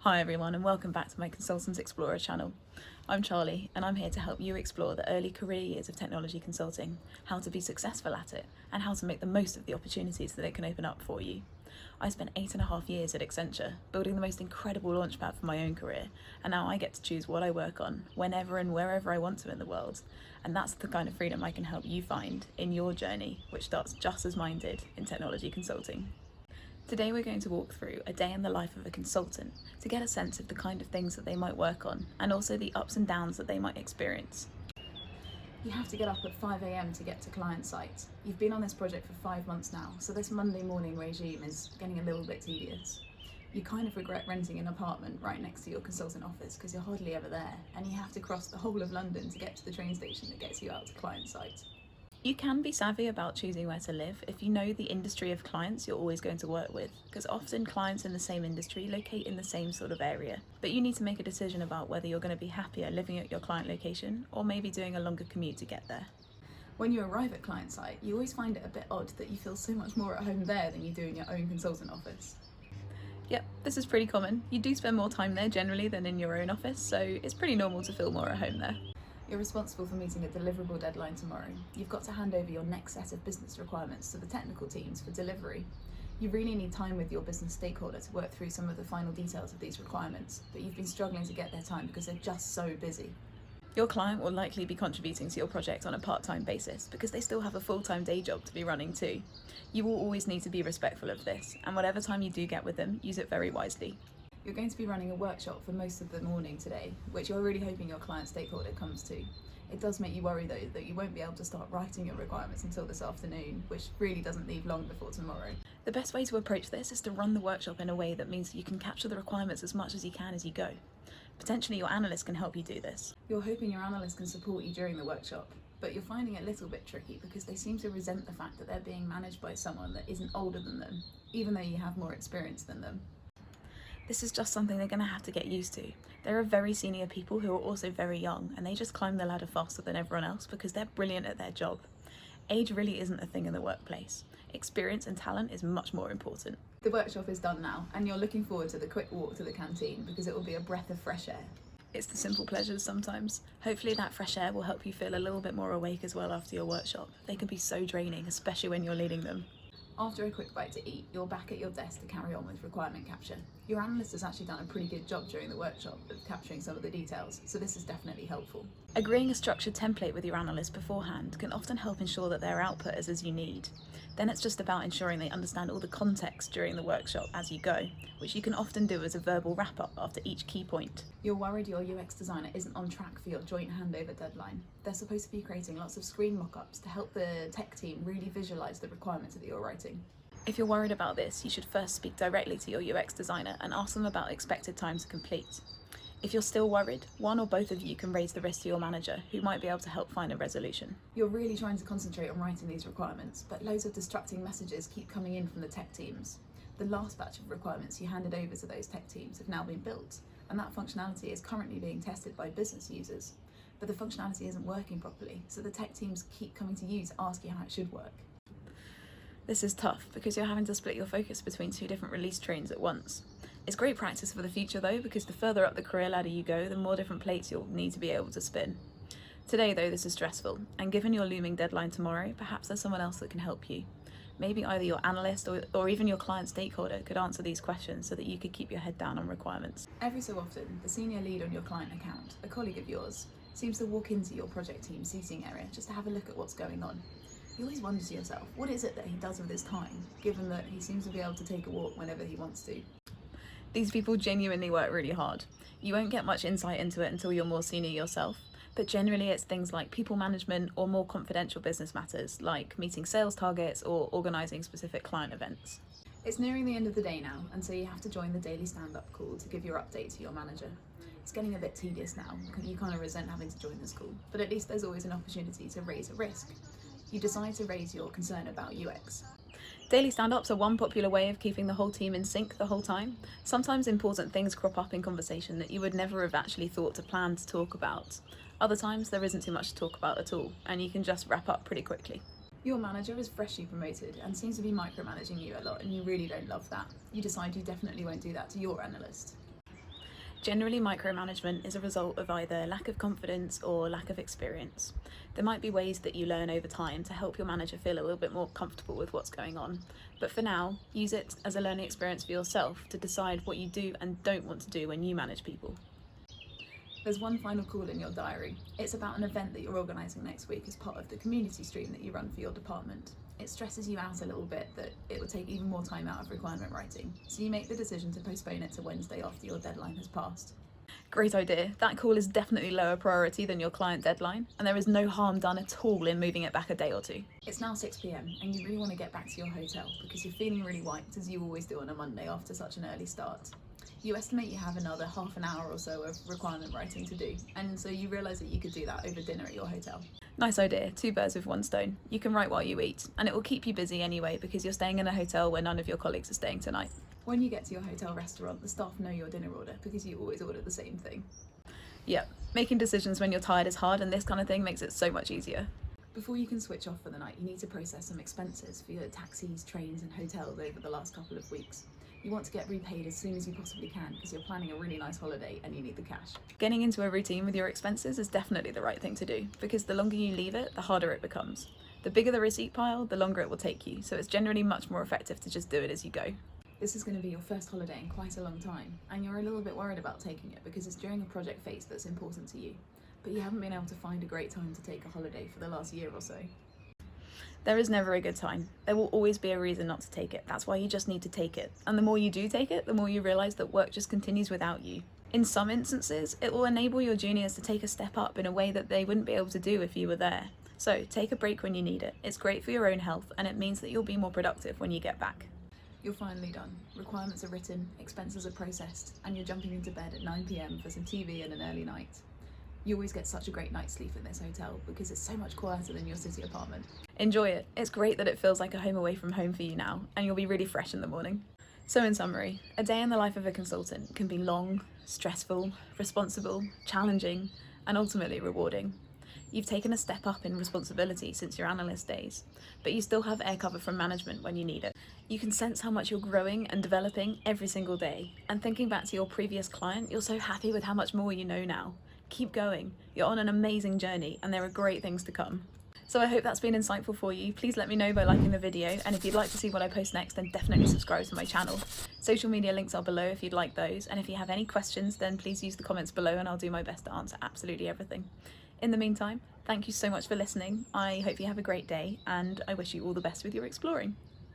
Hi everyone and welcome back to my Consultants Explorer channel. I'm Charlie and I'm here to help you explore the early career years of technology consulting, how to be successful at it, and how to make the most of the opportunities that it can open up for you. I spent 8.5 years at Accenture, building the most incredible launchpad for my own career, and now I get to choose what I work on, whenever and wherever I want to in the world. And that's the kind of freedom I can help you find in your journey, which starts just as mine did in technology consulting. Today we're going to walk through a day in the life of a consultant to get a sense of the kind of things that they might work on and also the ups and downs that they might experience. You have to get up at 5 a.m. to get to client site. You've been on this project for 5 months now, so this Monday morning regime is getting a little bit tedious. You kind of regret renting an apartment right next to your consultant office because you're hardly ever there, and you have to cross the whole of London to get to the train station that gets you out to client site. You can be savvy about choosing where to live if you know the industry of clients you're always going to work with, because often clients in the same industry locate in the same sort of area. But you need to make a decision about whether you're going to be happier living at your client location or maybe doing a longer commute to get there. When you arrive at client site, you always find it a bit odd that you feel so much more at home there than you do in your own consultant office. Yep, this is pretty common. You do spend more time there generally than in your own office, so it's pretty normal to feel more at home there. You're responsible for meeting a deliverable deadline tomorrow. You've got to hand over your next set of business requirements to the technical teams for delivery. You really need time with your business stakeholder to work through some of the final details of these requirements, but you've been struggling to get their time because they're just so busy. Your client will likely be contributing to your project on a part-time basis because they still have a full-time day job to be running too. You will always need to be respectful of this, and whatever time you do get with them, use it very wisely. You're going to be running a workshop for most of the morning today, which you're really hoping your client stakeholder comes to. It does make you worry though that you won't be able to start writing your requirements until this afternoon, which really doesn't leave long before tomorrow. The best way to approach this is to run the workshop in a way that means you can capture the requirements as much as you can as you go. Potentially your analyst can help you do this. You're hoping your analyst can support you during the workshop, but you're finding it a little bit tricky because they seem to resent the fact that they're being managed by someone that isn't older than them, even though you have more experience than them. This is just something they're going to have to get used to. There are very senior people who are also very young, and they just climb the ladder faster than everyone else because they're brilliant at their job. Age really isn't a thing in the workplace. Experience and talent is much more important. The workshop is done now, and you're looking forward to the quick walk to the canteen because it will be a breath of fresh air. It's the simple pleasures sometimes. Hopefully that fresh air will help you feel a little bit more awake as well after your workshop. They can be so draining, especially when you're leading them. After a quick bite to eat, you're back at your desk to carry on with requirement capture. Your analyst has actually done a pretty good job during the workshop of capturing some of the details, so this is definitely helpful. Agreeing a structured template with your analyst beforehand can often help ensure that their output is as you need. Then it's just about ensuring they understand all the context during the workshop as you go, which you can often do as a verbal wrap-up after each key point. You're worried your UX designer isn't on track for your joint handover deadline. They're supposed to be creating lots of screen mock-ups to help the tech team really visualise the requirements that you're writing. If you're worried about this, you should first speak directly to your UX designer and ask them about expected time to complete. If you're still worried, one or both of you can raise the risk to your manager, who might be able to help find a resolution. You're really trying to concentrate on writing these requirements, but loads of distracting messages keep coming in from the tech teams. The last batch of requirements you handed over to those tech teams have now been built, and that functionality is currently being tested by business users. But the functionality isn't working properly, so the tech teams keep coming to you to ask you how it should work. This is tough because you're having to split your focus between 2 different release trains at once. It's great practice for the future though, because the further up the career ladder you go, the more different plates you'll need to be able to spin. Today though, this is stressful, and given your looming deadline tomorrow, perhaps there's someone else that can help you. Maybe either your analyst or even your client stakeholder could answer these questions so that you could keep your head down on requirements. Every so often, the senior lead on your client account, a colleague of yours, seems to walk into your project team seating area just to have a look at what's going on. You always wonder to yourself, what is it that he does with his time, given that he seems to be able to take a walk whenever he wants to? These people genuinely work really hard. You won't get much insight into it until you're more senior yourself, but generally it's things like people management or more confidential business matters, like meeting sales targets or organising specific client events. It's nearing the end of the day now, and so you have to join the daily stand-up call to give your update to your manager. It's getting a bit tedious now. You kind of resent having to join this call, but at least there's always an opportunity to raise a risk. You decide to raise your concern about UX. Daily stand-ups are one popular way of keeping the whole team in sync the whole time. Sometimes important things crop up in conversation that you would never have actually thought to plan to talk about. Other times there isn't too much to talk about at all, and you can just wrap up pretty quickly. Your manager is freshly promoted and seems to be micromanaging you a lot, and you really don't love that. You decide you definitely won't do that to your analyst. Generally, micromanagement is a result of either lack of confidence or lack of experience. There might be ways that you learn over time to help your manager feel a little bit more comfortable with what's going on, but for now, use it as a learning experience for yourself to decide what you do and don't want to do when you manage people. There's one final call in your diary. It's about an event that you're organising next week as part of the community stream that you run for your department. It stresses you out a little bit that it will take even more time out of requirement writing, so you make the decision to postpone it to Wednesday after your deadline has passed. Great idea. That call is definitely lower priority than your client deadline, and there is no harm done at all in moving it back a day or two. It's now 6 p.m. and you really want to get back to your hotel because you're feeling really wiped, as you always do on a Monday after such an early start. You estimate you have another half an hour or so of requirement writing to do, and so you realise that you could do that over dinner at your hotel. Nice idea, 2 birds with 1 stone. You can write while you eat, and it will keep you busy anyway because you're staying in a hotel where none of your colleagues are staying tonight. When you get to your hotel restaurant, the staff know your dinner order because you always order the same thing. Yep, making decisions when you're tired is hard, and this kind of thing makes it so much easier. Before you can switch off for the night, you need to process some expenses for your taxis, trains and hotels over the last couple of weeks. You want to get repaid as soon as you possibly can because you're planning a really nice holiday and you need the cash. Getting into a routine with your expenses is definitely the right thing to do because the longer you leave it, the harder it becomes. The bigger the receipt pile, the longer it will take you, so it's generally much more effective to just do it as you go. This is going to be your first holiday in quite a long time, and you're a little bit worried about taking it because it's during a project phase that's important to you, but you haven't been able to find a great time to take a holiday for the last year or so. There is never a good time. There will always be a reason not to take it. That's why you just need to take it. And the more you do take it, the more you realise that work just continues without you. In some instances, it will enable your juniors to take a step up in a way that they wouldn't be able to do if you were there. So take a break when you need it. It's great for your own health, and it means that you'll be more productive when you get back. You're finally done. Requirements are written, expenses are processed, and you're jumping into bed at 9 p.m. for some TV and an early night. You always get such a great night's sleep in this hotel because it's so much quieter than your city apartment. Enjoy it. It's great that it feels like a home away from home for you now, and you'll be really fresh in the morning. So in summary, a day in the life of a consultant can be long, stressful, responsible, challenging, and ultimately rewarding. You've taken a step up in responsibility since your analyst days, but you still have air cover from management when you need it. You can sense how much you're growing and developing every single day, and thinking back to your previous client, you're so happy with how much more you know now. Keep going. You're on an amazing journey and there are great things to come. So I hope that's been insightful for you. Please let me know by liking the video, and if you'd like to see what I post next, then definitely subscribe to my channel. Social media links are below if you'd like those, and if you have any questions, then please use the comments below and I'll do my best to answer absolutely everything. In the meantime, thank you so much for listening. I hope you have a great day and I wish you all the best with your exploring.